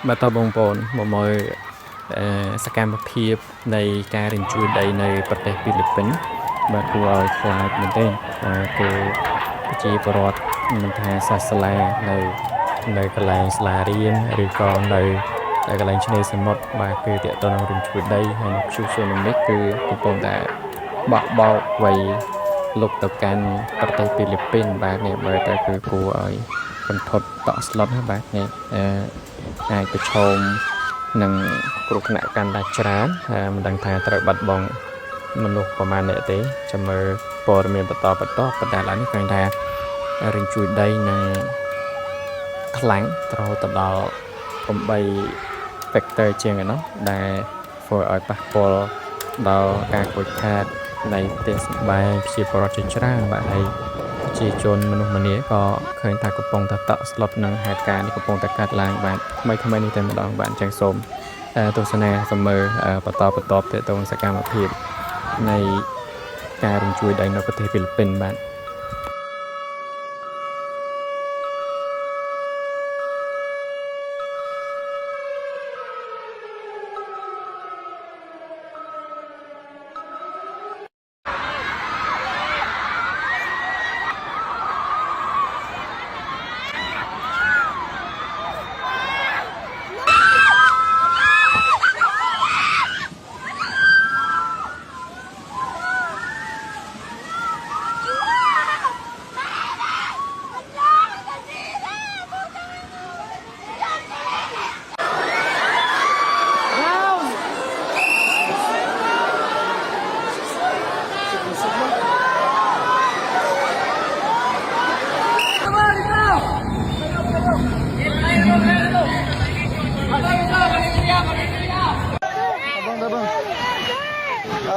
បាទតបងប្អូនមកមើលសកម្មភាពនៃការរញ្ជួយដីនៅប្រទេសហ្វីលីពីនបាទគួរឲ្យខ្លាចមែនទែនគឺប្រជាពលរដ្ឋមិនថាសាសាលានៅកន្លែងសាលារៀនឬក៏នៅកន្លែងឆ្នេរសមុទ្របាទគឺតកតនឹងរញ្ជួយដីហើយនៅព្យុះសូនាមីគឺកំពុងតែបក់បោកវ័យលុកទៅកាន់ប្រទេសហ្វីលីពីនបាទនេះបើតែគឺគួរឲ្យរន្ធត់តក់ស្លុតណាបាទនេះអាចប្រឈមនឹងគ្រោះថ្នាក់កាន់តែច្រើនមិនដឹងថាត្រូវបាត់បង់មនុស្សប្រមាណអ្នកទេចាំមើលព័ត៌មានបន្តប៉ុន្តែឡើយនេះឃើញថារញ្ជួយដីនឹងខ្លាំងរហូតដល់8 vector ជាងឯណោះដែលធ្វើឲ្យប៉ះពាល់ដល់ការខូចខាតនៃផ្ទះសម្បែងប្រជាពលរដ្ឋជាច្រើនបាទហើយប្រជាជនមនុស្សម្នាក៏ឃើញថាកំពុងតែតក់ស្លុតនឹងហេតុការណ៍នេះកំពុងតែកាត់ឡើងបាទថ្មីនេះតែម្ដងបាទអញ្ចឹងសូមទស្សនាសំមើបន្តទាក់ទងសកម្មភាពនៃការរញ្ជួយដីនៅប្រទេសហ្វីលីពីនបាទ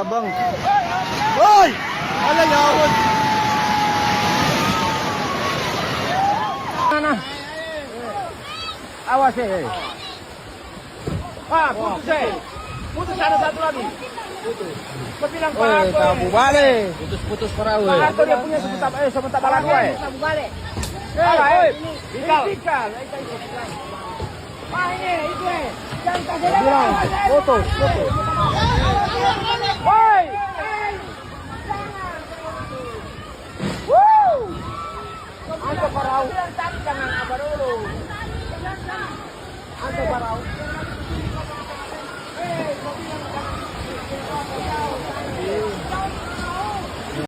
Abang. Woi! Ala yawon. Mana? Awas Pak, putus Putus ada satu lagi. Putus. Berbilang Pak. Kamu balik. Putus perahu. Atau dia punya sebentar bala dua. Kamu balik. Dikal. Pak ini itu jangan kasih bilang. Putus. Woi! Woo! Angkat parau. Jangan apa dulu. Angkat parau.